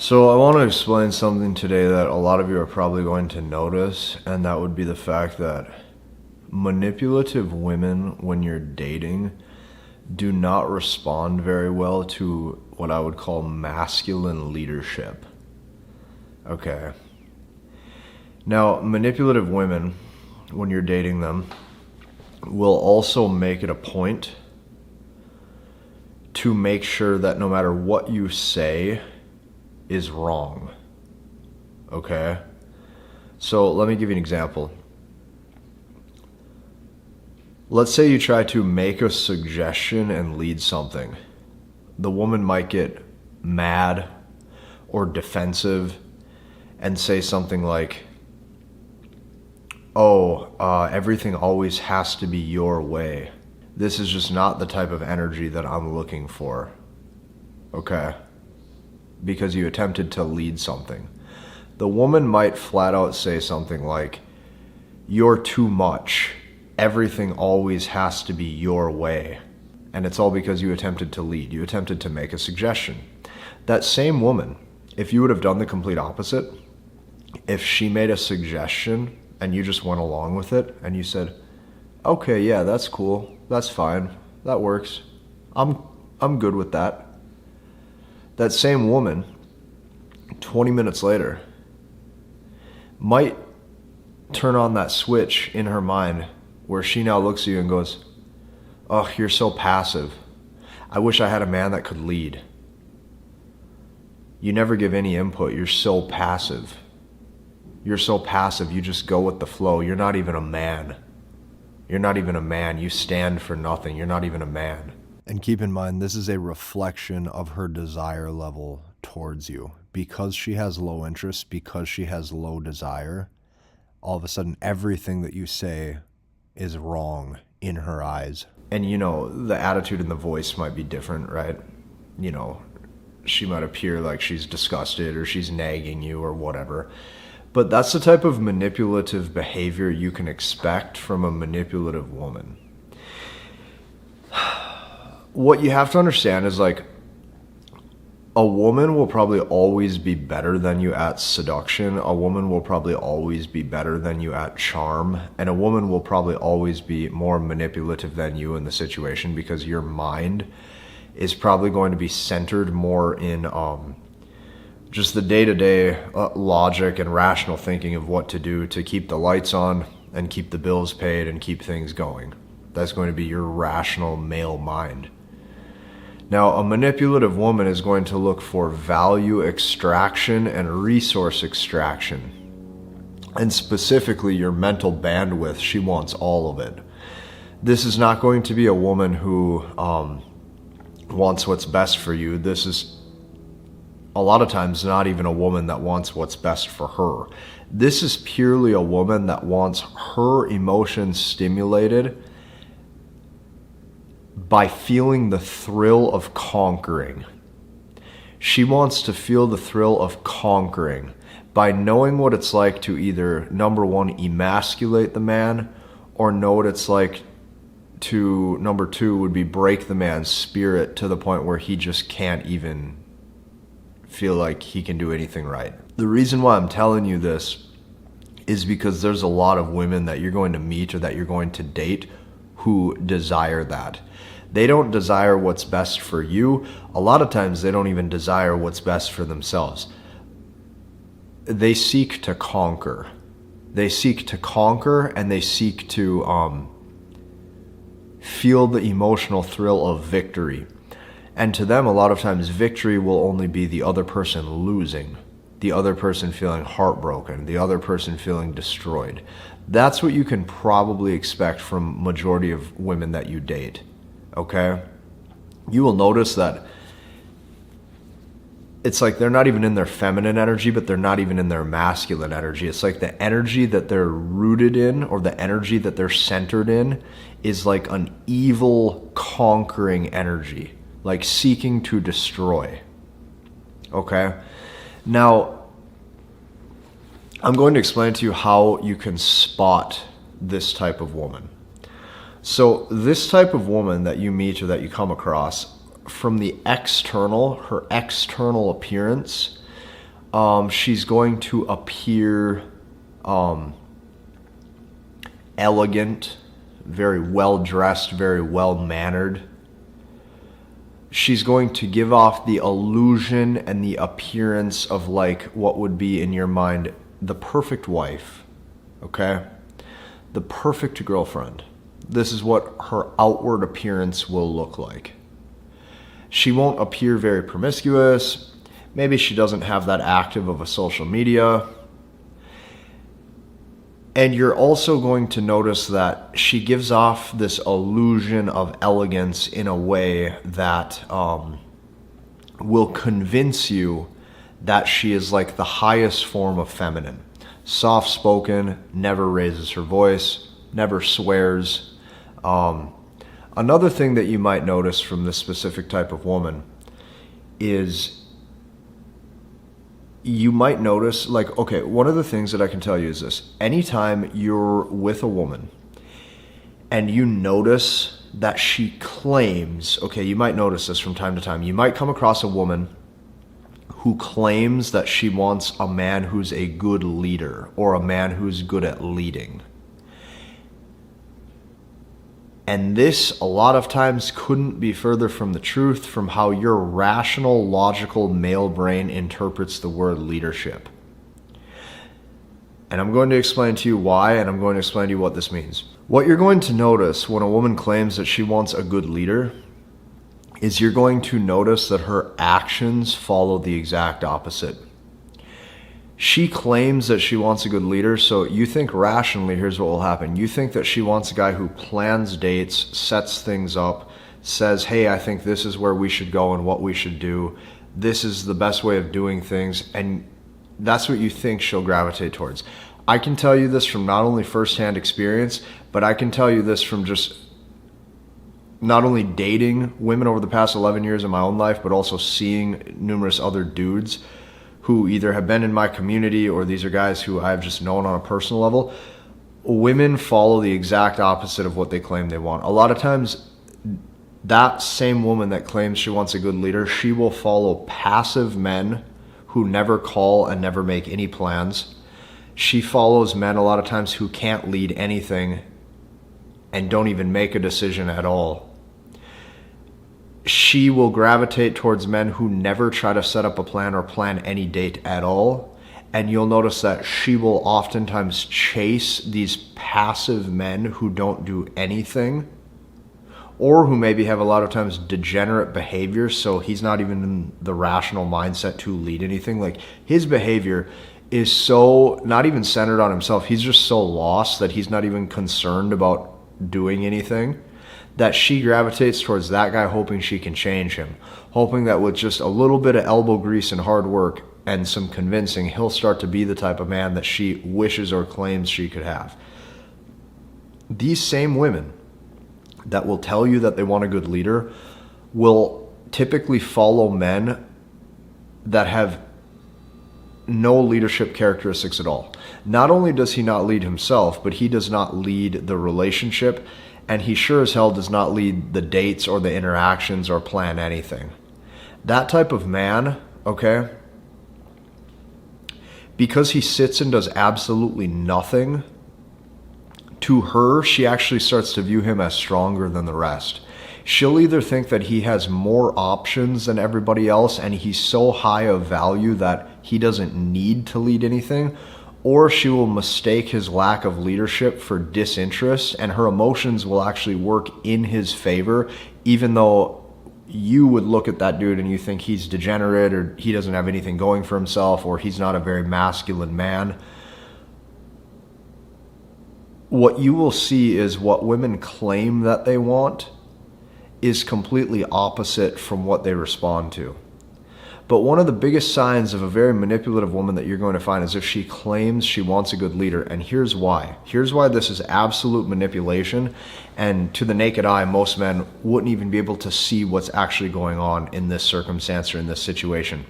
So I want to explain something today that a lot of you are probably going to notice, and that would be the fact that manipulative women, when you're dating, do not respond very well to what I would call masculine leadership. Okay. Now, manipulative women, when you're dating them, will also make it a point to make sure that no matter what you say is wrong. Okay? So let me give you an example. Let's say you try to make a suggestion and lead something. The woman might get mad or defensive and say something like, everything always has to be your way. This is just not the type of energy that I'm looking for. Okay? Because you attempted to lead something. The woman might flat out say something like, you're too much. Everything always has to be your way. And it's all because you attempted to lead. You attempted to make a suggestion. That same woman, if you would have done the complete opposite, if she made a suggestion and you just went along with it and you said, okay, yeah, that's cool. That's fine. That works. I'm good with that. That same woman, 20 minutes later, might turn on that switch in her mind where she now looks at you and goes, oh, you're so passive. I wish I had a man that could lead. You never give any input. You're so passive. You're so passive. You just go with the flow. You're not even a man. You're not even a man. You stand for nothing. You're not even a man. And keep in mind, this is a reflection of her desire level towards you. Because she has low interest, because she has low desire, all of a sudden everything that you say is wrong in her eyes. And the attitude and the voice might be different, right? She might appear like she's disgusted or she's nagging you or whatever. But that's the type of manipulative behavior you can expect from a manipulative woman. What you have to understand is a woman will probably always be better than you at seduction. A woman will probably always be better than you at charm. And a woman will probably always be more manipulative than you in the situation because your mind is probably going to be centered more in just the day-to-day logic and rational thinking of what to do to keep the lights on and keep the bills paid and keep things going. That's going to be your rational male mind. Now, a manipulative woman is going to look for value extraction and resource extraction. And specifically, your mental bandwidth, she wants all of it. This is not going to be a woman who wants what's best for you. This is a lot of times not even a woman that wants what's best for her. This is purely a woman that wants her emotions stimulated by feeling the thrill of conquering. She wants to feel the thrill of conquering by knowing what it's like to either, number one, emasculate the man, or know what it's like to, number two, would be break the man's spirit to the point where he just can't even feel like he can do anything right. The reason why I'm telling you this is because there's a lot of women that you're going to meet or that you're going to date who desire that. They don't desire what's best for you. A lot of times they don't even desire what's best for themselves. They seek to conquer. They seek to conquer and they seek to feel the emotional thrill of victory. And to them, a lot of times victory will only be the other person losing, the other person feeling heartbroken, the other person feeling destroyed. That's what you can probably expect from majority of women that you date. Okay? You will notice that it's like they're not even in their feminine energy, but they're not even in their masculine energy. It's like the energy that they're rooted in or the energy that they're centered in is like an evil, conquering energy, like seeking to destroy. Okay? Now, I'm going to explain to you how you can spot this type of woman. So this type of woman that you meet or that you come across, from the external, her external appearance, She's going to appear elegant, very well dressed, very well mannered. She's going to give off the illusion and the appearance of like what would be in your mind the perfect wife, okay? The perfect girlfriend. This is what her outward appearance will look like. She won't appear very promiscuous. Maybe she doesn't have that active of a social media. And you're also going to notice that she gives off this illusion of elegance in a way that will convince you that she is like the highest form of feminine. Soft-spoken, never raises her voice, never swears. Another thing that you might notice from this specific type of woman is you might notice, like, okay, one of the things that I can tell you is this. Anytime you're with a woman and you notice that she claims, okay, you might notice this from time to time. You might come across a woman who claims that she wants a man who's a good leader or a man who's good at leading. And this, a lot of times, couldn't be further from the truth from how your rational, logical male brain interprets the word leadership. And I'm going to explain to you why, and I'm going to explain to you what this means. What you're going to notice when a woman claims that she wants a good leader is you're going to notice that her actions follow the exact opposite. She claims that she wants a good leader, so you think rationally, here's what will happen. You think that she wants a guy who plans dates, sets things up, says, hey, I think this is where we should go and what we should do. This is the best way of doing things, and that's what you think she'll gravitate towards. I can tell you this from not only firsthand experience, but I can tell you this from just not only dating women over the past 11 years in my own life, but also seeing numerous other dudes who either have been in my community or these are guys who I've just known on a personal level. Women follow the exact opposite of what they claim they want. A lot of times, that same woman that claims she wants a good leader, she will follow passive men who never call and never make any plans. She follows men a lot of times who can't lead anything and don't even make a decision at all. She will gravitate towards men who never try to set up a plan or plan any date at all. And you'll notice that she will oftentimes chase these passive men who don't do anything, or who maybe have a lot of times degenerate behavior, so he's not even in the rational mindset to lead anything. Like, his behavior is so not even centered on himself. He's just so lost that he's not even concerned about doing anything, that she gravitates towards that guy, hoping she can change him, hoping that with just a little bit of elbow grease and hard work and some convincing, he'll start to be the type of man that she wishes or claims she could have. These same women that will tell you that they want a good leader will typically follow men that have no leadership characteristics at all. Not only does he not lead himself, but he does not lead the relationship, and he sure as hell does not lead the dates or the interactions or plan anything. That type of man, okay, because he sits and does absolutely nothing, to her, she actually starts to view him as stronger than the rest. She'll either think that he has more options than everybody else and he's so high of value that he doesn't need to lead anything, or she will mistake his lack of leadership for disinterest, and her emotions will actually work in his favor, even though you would look at that dude and you think he's degenerate or he doesn't have anything going for himself or he's not a very masculine man. What you will see is what women claim that they want is completely opposite from what they respond to. But one of the biggest signs of a very manipulative woman that you're going to find is if she claims she wants a good leader. And here's why. Here's why this is absolute manipulation. And to the naked eye, most men wouldn't even be able to see what's actually going on in this circumstance or in this situation.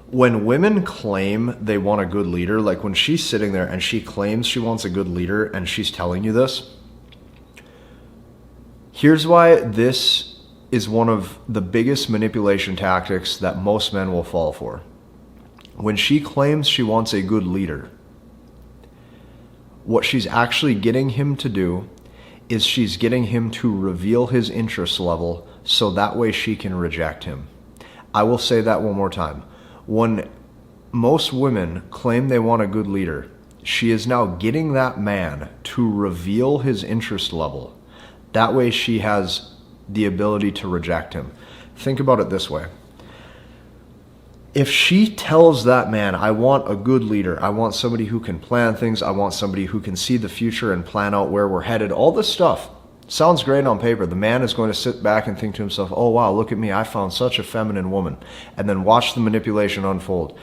When women claim they want a good leader, like when she's sitting there and she claims she wants a good leader and she's telling you this, here's why this is one of the biggest manipulation tactics that most men will fall for. When she claims she wants a good leader, what she's actually getting him to do is she's getting him to reveal his interest level so that way she can reject him. I will say that one more time. When most women claim they want a good leader, she is now getting that man to reveal his interest level. That way she has the ability to reject him. Think about it this way. If she tells that man, I want a good leader, I want somebody who can plan things, I want somebody who can see the future and plan out where we're headed, all this stuff sounds great on paper. The man is going to sit back and think to himself, oh wow, look at me, I found such a feminine woman, and then watch the manipulation unfold.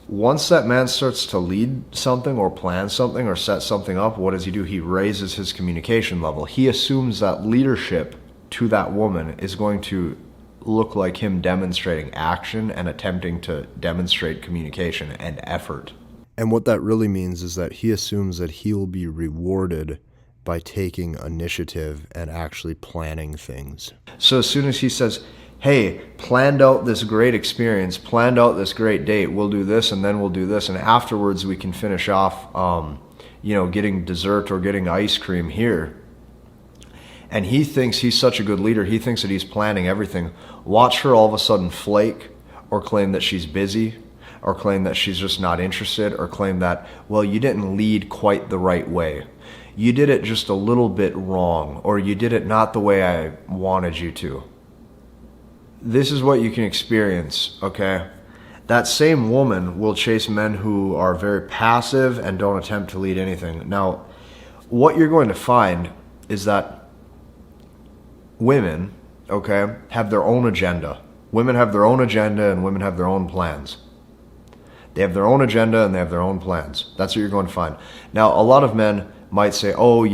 Once that man starts to lead something or plan something or set something up, what does he do? He raises his communication level. He assumes that leadership to that woman is going to look like him demonstrating action and attempting to demonstrate communication and effort. And what that really means is that he assumes that he will be rewarded by taking initiative and actually planning things. So as soon as he says, hey, planned out this great experience, planned out this great date, we'll do this and then we'll do this, and afterwards we can finish off getting dessert or getting ice cream here. And he thinks he's such a good leader, he thinks that he's planning everything. Watch her all of a sudden flake or claim that she's busy or claim that she's just not interested or claim that, well, you didn't lead quite the right way. You did it just a little bit wrong, or you did it not the way I wanted you to. This is what you can experience, okay? That same woman will chase men who are very passive and don't attempt to lead anything. Now, what you're going to find is that women, okay, have their own agenda. Women have their own agenda and women have their own plans. They have their own agenda and they have their own plans. That's what you're going to find. Now, a lot of men might say, oh,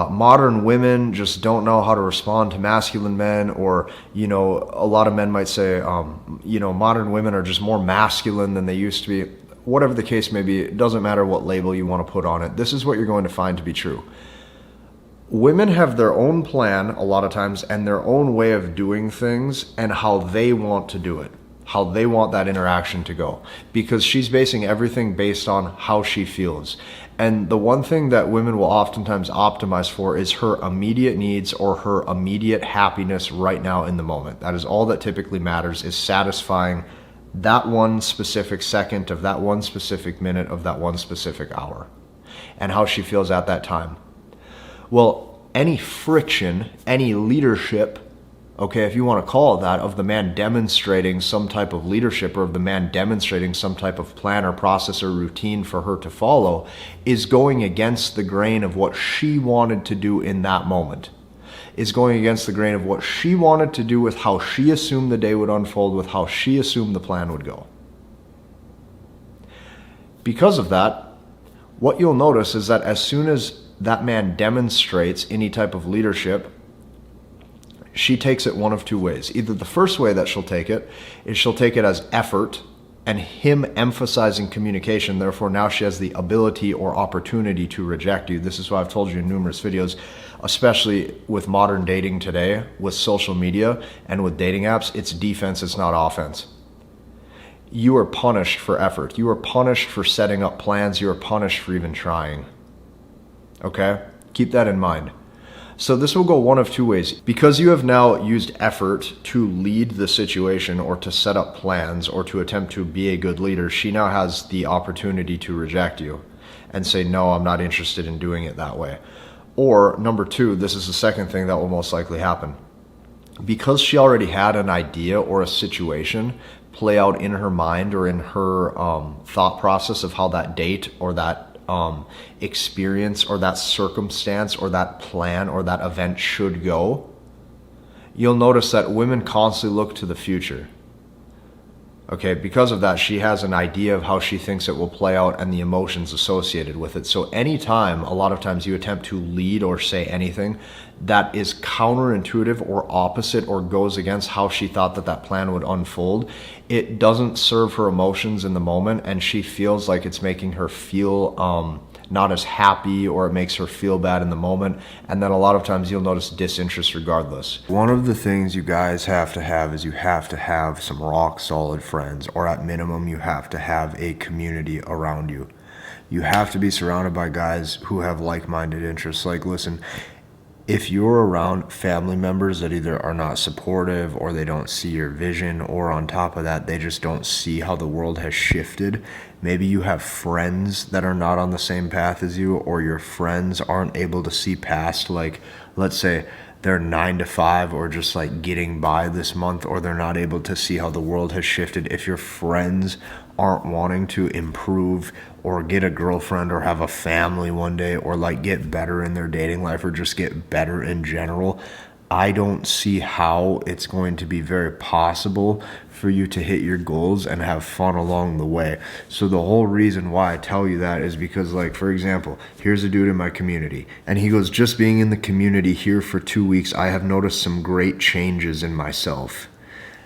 modern women just don't know how to respond to masculine men, or, a lot of men might say, modern women are just more masculine than they used to be. Whatever the case may be, it doesn't matter what label you want to put on it. This is what you're going to find to be true. Women have their own plan a lot of times and their own way of doing things and how they want to do it, how they want that interaction to go, because she's basing everything based on how she feels. And the one thing that women will oftentimes optimize for is her immediate needs or her immediate happiness right now in the moment. That is all that typically matters, is satisfying that one specific second of that one specific minute of that one specific hour and how she feels at that time. Well, any friction, any leadership, okay, if you want to call it that, of the man demonstrating some type of leadership or of the man demonstrating some type of plan or process or routine for her to follow, is going against the grain of what she wanted to do in that moment. Is going against the grain of what she wanted to do with how she assumed the day would unfold, with how she assumed the plan would go. Because of that, what you'll notice is that as soon as that man demonstrates any type of leadership, she takes it one of two ways. Either the first way that she'll take it is she'll take it as effort and him emphasizing communication. Therefore, now she has the ability or opportunity to reject you. This is why I've told you in numerous videos, especially with modern dating today, with social media and with dating apps, it's defense, it's not offense. You are punished for effort. You are punished for setting up plans. You are punished for even trying. Okay? Keep that in mind. So this will go one of two ways. Because you have now used effort to lead the situation or to set up plans or to attempt to be a good leader, she now has the opportunity to reject you and say, no, I'm not interested in doing it that way. Or number two, this is the second thing that will most likely happen. Because she already had an idea or a situation play out in her mind or in her thought process of how that date or that experience or that circumstance or that plan or that event should go, you'll notice that women constantly look to the future. Okay, because of that, she has an idea of how she thinks it will play out and the emotions associated with it. So anytime, a lot of times you attempt to lead or say anything that is counterintuitive or opposite or goes against how she thought that that plan would unfold, it doesn't serve her emotions in the moment, and she feels like it's making her feel not as happy, or it makes her feel bad in the moment. And then a lot of times you'll notice disinterest regardless. One of the things you guys have to have is you have to have some rock solid friends, or at minimum you have to have a community around you. You have to be surrounded by guys who have like-minded interests. Like, listen, if you're around family members that either are not supportive, or they don't see your vision, or on top of that, they just don't see how the world has shifted. Maybe you have friends that are not on the same path as you, or your friends aren't able to see past, like, let's say they're 9 to 5 or just like getting by this month, or they're not able to see how the world has shifted. If your friends aren't wanting to improve or get a girlfriend or have a family one day, or like get better in their dating life, or just get better in general, I don't see how it's going to be very possible for you to hit your goals and have fun along the way. So the whole reason why I tell you that is because, like, for example, here's a dude in my community, and he goes, just being in the community here for 2 weeks, I have noticed some great changes in myself.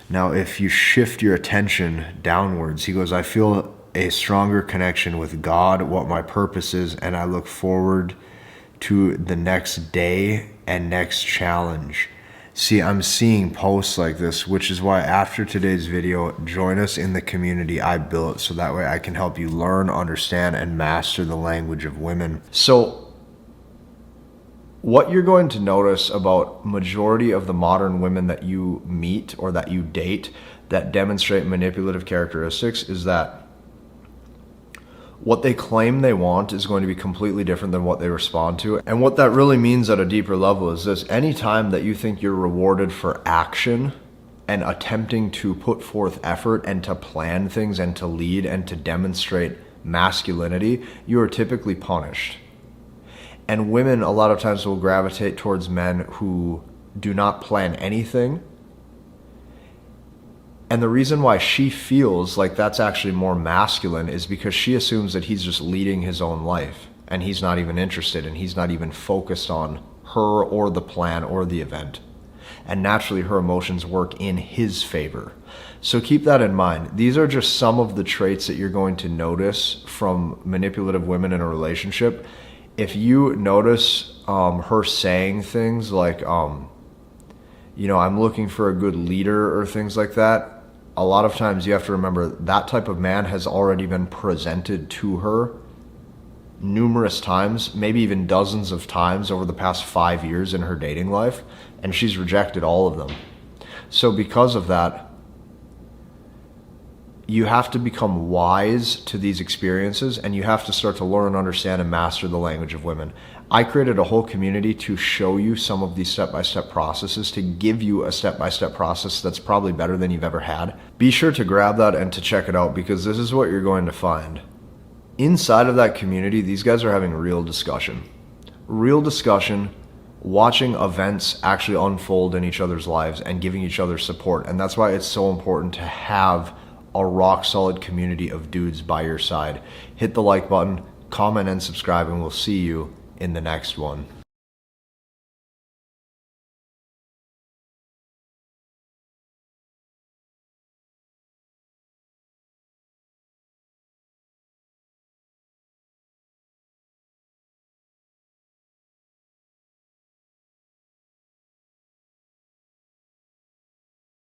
Now, if you shift your attention downwards, he goes, I feel a stronger connection with God, what my purpose is, and I look forward to the next day and next challenge. See, I'm seeing posts like this, which is why after today's video, join us in the community I built, so that way I can help you learn, understand, and master the language of women. So what you're going to notice about majority of the modern women that you meet or that you date that demonstrate manipulative characteristics is that what they claim they want is going to be completely different than what they respond to. And what that really means at a deeper level is this: anytime that you think you're rewarded for action and attempting to put forth effort and to plan things and to lead and to demonstrate masculinity, you are typically punished. And women a lot of times will gravitate towards men who do not plan anything. And the reason why she feels like that's actually more masculine is because she assumes that he's just leading his own life, and he's not even interested, and he's not even focused on her or the plan or the event. And naturally her emotions work in his favor. So keep that in mind. These are just some of the traits that you're going to notice from manipulative women in a relationship. If you notice her saying things like, I'm looking for a good leader, or things like that, a lot of times you have to remember that type of man has already been presented to her numerous times, maybe even dozens of times over the past 5 years in her dating life, and she's rejected all of them. So because of that, you have to become wise to these experiences, and you have to start to learn, understand, and master the language of women. I created a whole community to show you some of these step-by-step processes, to give you a step-by-step process that's probably better than you've ever had. Be sure to grab that and to check it out, because this is what you're going to find. Inside of that community, these guys are having real discussion, watching events actually unfold in each other's lives and giving each other support. And that's why it's so important to have a rock solid community of dudes by your side. Hit the like button, comment, and subscribe, and we'll see you in the next one.